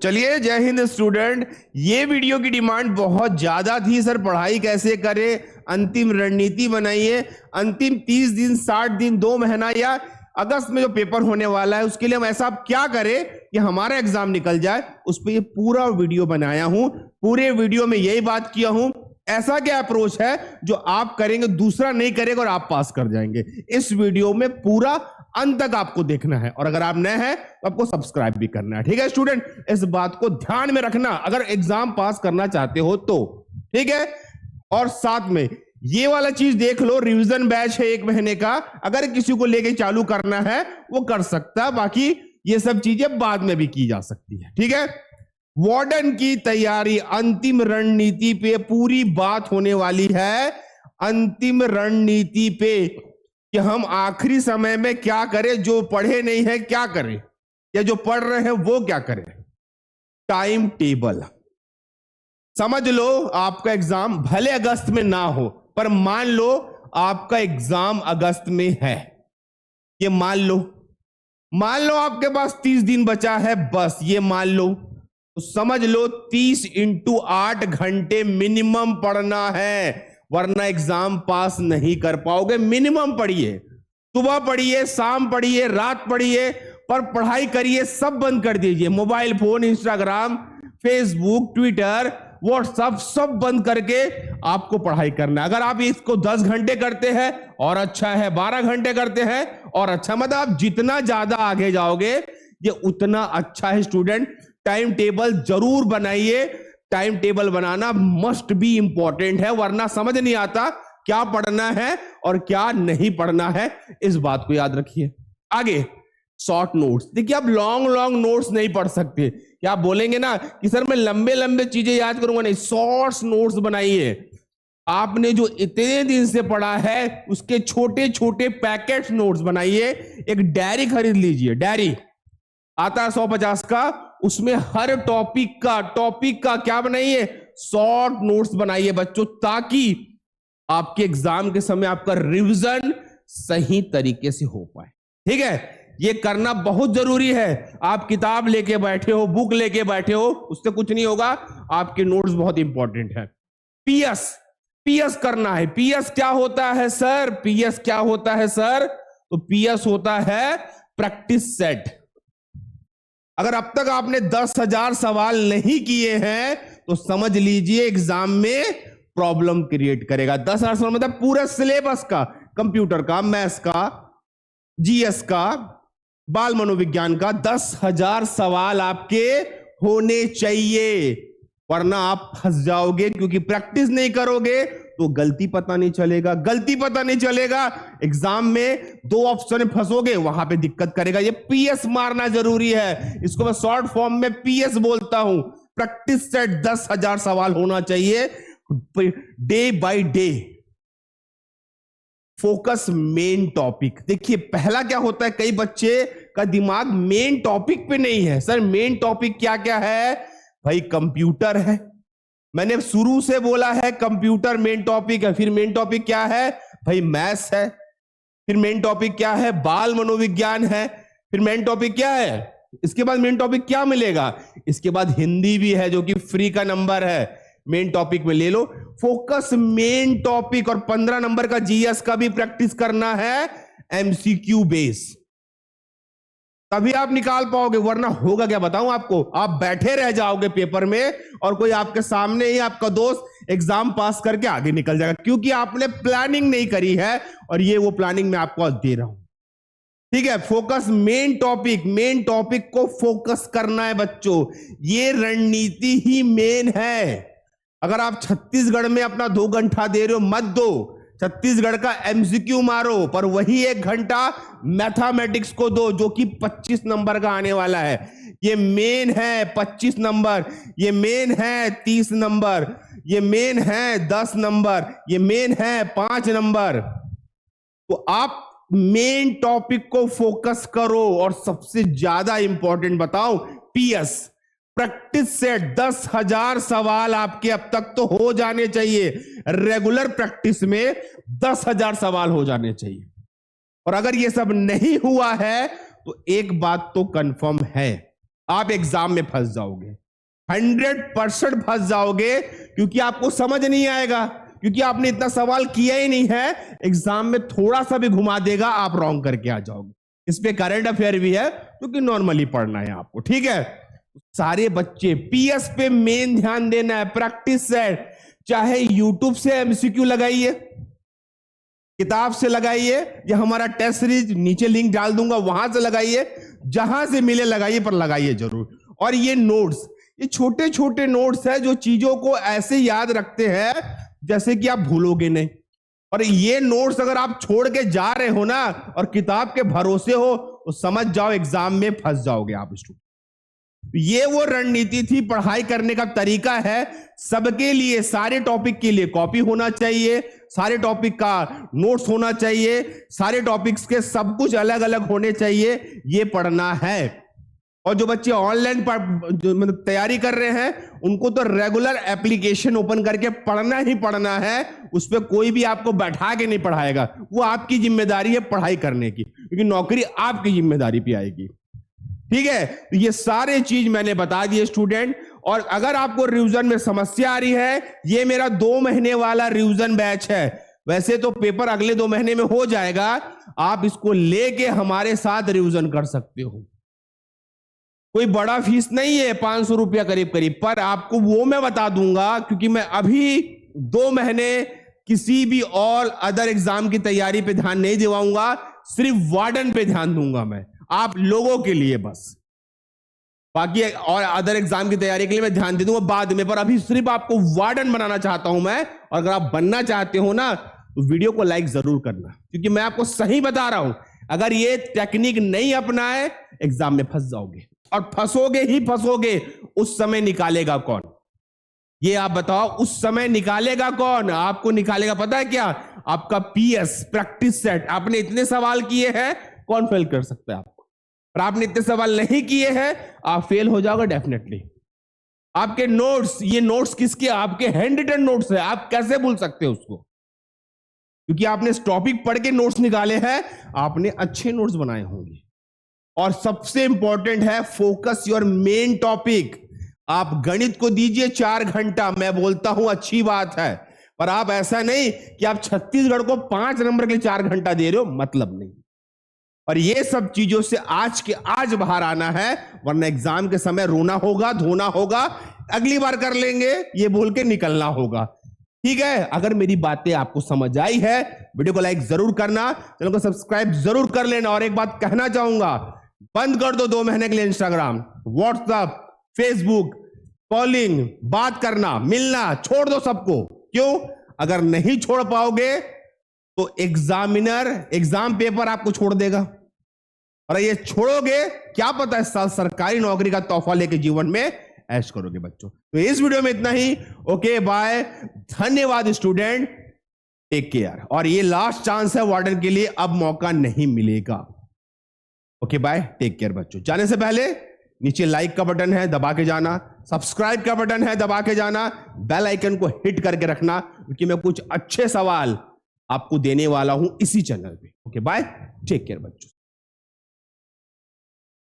चलिए, जय हिंद स्टूडेंट। ये वीडियो की डिमांड बहुत ज्यादा थी, सर पढ़ाई कैसे करें, अंतिम रणनीति बनाइए। अंतिम 30 दिन, 60 दिन, 2 महीना या अगस्त में जो पेपर होने वाला है उसके लिए हम ऐसा क्या करें कि हमारा एग्जाम निकल जाए, उस पर ये पूरा वीडियो बनाया हूं। पूरे वीडियो में यही बात किया हूं, ऐसा क्या अप्रोच है जो आप करेंगे दूसरा नहीं करेगा और आप पास कर जाएंगे। इस वीडियो में पूरा अंत तक आपको देखना है, और अगर आप नए हैं तो आपको सब्सक्राइब भी करना है। ठीक है स्टूडेंट, इस बात को ध्यान में रखना अगर एग्जाम पास करना चाहते हो तो। ठीक है, और साथ में ये वाला चीज देख लो, रिवीजन बैच है 1 महीने का, अगर किसी को लेके चालू करना है वो कर सकता है, बाकी ये सब चीजें बाद में भी की जा सकती है। ठीक है, वार्डन की तैयारी, अंतिम रणनीति पे पूरी बात होने वाली है। अंतिम रणनीति पे कि हम आखिरी समय में क्या करें, जो पढ़े नहीं है क्या करें, या जो पढ़ रहे हैं वो क्या करें। टाइम टेबल समझ लो, आपका एग्जाम भले अगस्त में ना हो, पर मान लो आपका एग्जाम अगस्त में है, ये मान लो आपके पास 30 दिन बचा है, बस ये मान लो, तो समझ लो 30 × 8 घंटे मिनिमम पढ़ना है, वरना एग्जाम पास नहीं कर पाओगे। मिनिमम पढ़िए, सुबह पढ़िए, शाम पढ़िए, रात पढ़िए, पर पढ़ाई करिए, सब बंद कर दीजिए। Mobile phone, Instagram, Facebook, Twitter, WhatsApp सब बंद करके आपको पढ़ाई करना है। अगर आप इसको 10 घंटे करते हैं और अच्छा है, 12 घंटे करते हैं और अच्छा, मतलब आप जितना ज्यादा आगे जाओगे ये उतना अच्छा है। स्टूडेंट, टाइम टेबल जरूर बनाइए। Time table banana must be important है, वरना समझ नहीं आता क्या पढ़ना है और क्या नहीं पढ़ना है। इस बात को याद रखिए। आगे शॉर्ट नोट्स, देखिए आप लॉन्ग नोट्स नहीं पढ़ सकते। क्या आप बोलेंगे ना कि सर मैं लंबे चीजें याद करूंगा, नहीं, शॉर्ट्स नोट्स बनाइए। आपने जो इतने दिन से पढ़ा है उसके छोटे छोटे पैकेट नोट्स बनाइए। एक डायरी खरीद लीजिए, डायरी आता है 150 का, उसमें हर टॉपिक का क्या बनाइए, शॉर्ट नोट्स बनाइए बच्चों, ताकि आपके एग्जाम के समय आपका रिवीजन सही तरीके से हो पाए। ठीक है, ये करना बहुत जरूरी है। आप किताब लेके बैठे हो, बुक लेके बैठे हो, उससे कुछ नहीं होगा। आपके नोट्स बहुत इंपॉर्टेंट है। पीएस करना है। पीएस क्या होता है सर? पीएस क्या होता है सर? तो पीएस होता है प्रैक्टिस सेट। अगर अब तक आपने 10,000 सवाल नहीं किए हैं तो समझ लीजिए एग्जाम में प्रॉब्लम क्रिएट करेगा। 10,000 सवाल मतलब पूरे सिलेबस का, कंप्यूटर का, मैथ्स का, जीएस का, बाल मनोविज्ञान का 10,000 सवाल आपके होने चाहिए, वरना आप फंस जाओगे। क्योंकि प्रैक्टिस नहीं करोगे तो गलती पता नहीं चलेगा, एग्जाम में 2 ऑप्शन में फंसोगे, वहां पे दिक्कत करेगा। ये पीएस मारना जरूरी है, इसको मैं शॉर्ट फॉर्म में पीएस बोलता हूं। प्रैक्टिस सेट 10,000 सवाल होना चाहिए day by day. Focus main topic. देखिए पहला क्या होता है, कई बच्चे का दिमाग मेन टॉपिक पे नहीं है। सर मेन टॉपिक क्या क्या है? भाई कंप्यूटर है, मैंने शुरू से बोला है कंप्यूटर मेन टॉपिक है। फिर मेन टॉपिक क्या है भाई? मैथ्स है। फिर मेन टॉपिक क्या है? बाल मनोविज्ञान है। फिर मेन टॉपिक क्या है? इसके बाद मेन टॉपिक क्या मिलेगा? इसके बाद हिंदी भी है, जो कि फ्री का नंबर है, मेन टॉपिक में ले लो। फोकस मेन टॉपिक, और 15 नंबर का जीएस का भी प्रैक्टिस करना है, एमसीक्यू बेस, तभी आप निकाल पाओगे। वरना होगा क्या बताऊं आपको, आप बैठे रह जाओगे पेपर में और कोई आपके सामने ही आपका दोस्त एग्जाम पास करके आगे निकल जाएगा, क्योंकि आपने प्लानिंग नहीं करी है। और ये वो प्लानिंग मैं आपको दे रहा हूं। ठीक है, फोकस मेन टॉपिक को फोकस करना है बच्चों, ये रणनीति ही मेन है। अगर आप छत्तीसगढ़ में अपना 2 घंटा दे रहे हो, मत दो, छत्तीसगढ़ का एमसीक्यू मारो, पर वही 1 घंटा मैथमेटिक्स को दो, जो कि 25 नंबर का आने वाला है। ये मेन है 25 नंबर, ये मेन है 30 नंबर, ये मेन है 10 नंबर, ये मेन है 5 नंबर। तो आप मेन टॉपिक को फोकस करो। और सबसे ज्यादा इंपॉर्टेंट बताओ, पीएस प्रैक्टिस सेट 10,000 सवाल आपके अब तक तो हो जाने चाहिए। रेगुलर प्रैक्टिस में 10,000 सवाल हो जाने चाहिए। और अगर ये सब नहीं हुआ है तो एक बात तो कंफर्म है, आप एग्जाम में फंस जाओगे, 100% फंस जाओगे, क्योंकि आपको समझ नहीं आएगा, क्योंकि आपने इतना सवाल किया ही नहीं है। एग्जाम में थोड़ा सा भी घुमा देगा, आप रॉन्ग करके आ जाओगे। इस पे करंट अफेयर भी है, क्योंकि नॉर्मली पढ़ना है आपको, ठीक है। सारे बच्चे पीएस पे मेन ध्यान देना है, प्रैक्टिस सेट, चाहे यूट्यूब से एमसीक्यू लगाइए, किताब से लगाइए, या हमारा टेस्ट सीरीज नीचे लिंक डाल दूंगा वहां से लगाइए, जहां से मिले लगाइए, पर लगाइए जरूर। और ये नोट्स, ये छोटे छोटे नोट्स है जो चीजों को ऐसे याद रखते हैं जैसे कि आप भूलोगे नहीं। और ये नोट्स अगर आप छोड़ के जा रहे हो ना और किताब के भरोसे हो, तो समझ जाओ एग्जाम में फंस जाओगे आप स्टूडेंट। ये वो रणनीति थी, पढ़ाई करने का तरीका है सबके लिए, सारे टॉपिक के लिए कॉपी होना चाहिए, सारे टॉपिक का नोट्स होना चाहिए, सारे टॉपिक्स के सब कुछ अलग अलग होने चाहिए, ये पढ़ना है। और जो बच्चे ऑनलाइन मतलब तैयारी कर रहे हैं, उनको तो रेगुलर एप्लीकेशन ओपन करके पढ़ना ही पढ़ना है, उस पर कोई भी आपको बैठा के नहीं पढ़ाएगा, वो आपकी जिम्मेदारी है पढ़ाई करने की, क्योंकि नौकरी आपकी जिम्मेदारी पे आएगी, ठीक है। तो ये सारे चीज मैंने बता दिए स्टूडेंट। और अगर आपको रिवीजन में समस्या आ रही है, ये मेरा 2 महीने वाला रिवीजन बैच है, वैसे तो पेपर अगले 2 महीने में हो जाएगा, आप इसको लेके हमारे साथ रिवीजन कर सकते हो। कोई बड़ा फीस नहीं है, 500 रुपया करीब करीब, पर आपको वो मैं बता दूंगा, क्योंकि मैं अभी 2 महीने किसी भी और अदर एग्जाम की तैयारी पे ध्यान नहीं दिलाऊंगा, सिर्फ वार्डन पे ध्यान दूंगा मैं, आप लोगों के लिए बस। बाकी और अदर एग्जाम की तैयारी के लिए मैं ध्यान दे दूंगा बाद में, पर अभी सिर्फ आपको वार्डन बनाना चाहता हूं मैं। और अगर आप बनना चाहते हो ना, तो वीडियो को लाइक जरूर करना, क्योंकि मैं आपको सही बता रहा हूं, अगर ये टेक्निक नहीं अपनाए, एग्जाम में फंस जाओगे, और फंसोगे ही फंसोगे। उस समय निकालेगा कौन, ये आप बताओ, उस समय निकालेगा कौन? आपको निकालेगा पता है क्या? आपका पीएस प्रैक्टिस सेट। आपने इतने सवाल किए हैं, कौन फेल कर सकता है आपको? और आपने इतने सवाल नहीं किए हैं, आप फेल हो जाओगे डेफिनेटली। आपके नोट्स, ये नोट्स किसके? आपके हैंड रिटन नोट्स है, आप कैसे भूल सकते हो उसको? क्योंकि आपने इस टॉपिक पढ़ के नोट्स निकाले हैं, आपने अच्छे नोट्स बनाए होंगे। और सबसे इंपॉर्टेंट है, फोकस योर मेन टॉपिक। आप गणित को दीजिए 4 घंटा, मैं बोलता हूं अच्छी बात है, पर आप ऐसा नहीं कि आप छत्तीसगढ़ को 5 नंबर के लिए 4 घंटा दे रहे हो, मतलब नहीं। और ये सब चीजों से आज के आज बाहर आना है, वरना एग्जाम के समय रोना होगा, धोना होगा, अगली बार कर लेंगे ये बोल के निकलना होगा। ठीक है, अगर मेरी बातें आपको समझ आई है, वीडियो को लाइक जरूर करना, चैनल को सब्सक्राइब जरूर कर लेना। और एक बात कहना चाहूंगा, बंद कर दो 2 महीने के लिए इंस्टाग्राम, व्हाट्सएप, फेसबुक, कॉलिंग, बात करना, मिलना छोड़ दो सबको। क्यों? अगर नहीं छोड़ पाओगे तो एग्जामिनर एग्जाम पेपर आपको छोड़ देगा, और ये छोड़ोगे, क्या पता इस साल सरकारी नौकरी का तोहफा लेके जीवन में ऐश करोगे बच्चों। तो इस वीडियो में इतना ही। ओके बाय, धन्यवाद स्टूडेंट, टेक केयर। और ये लास्ट चांस है वार्डन के लिए, अब मौका नहीं मिलेगा। ओके बाय, टेक केयर बच्चों। जाने से पहले नीचे लाइक का बटन है, दबा के जाना, सब्सक्राइब का बटन है, दबा के जाना, बेल आइकन को हिट करके रखना, क्योंकि मैं कुछ अच्छे सवाल आपको देने वाला हूं इसी चैनल पे। ओके बाय, टेक केयर बच्चों।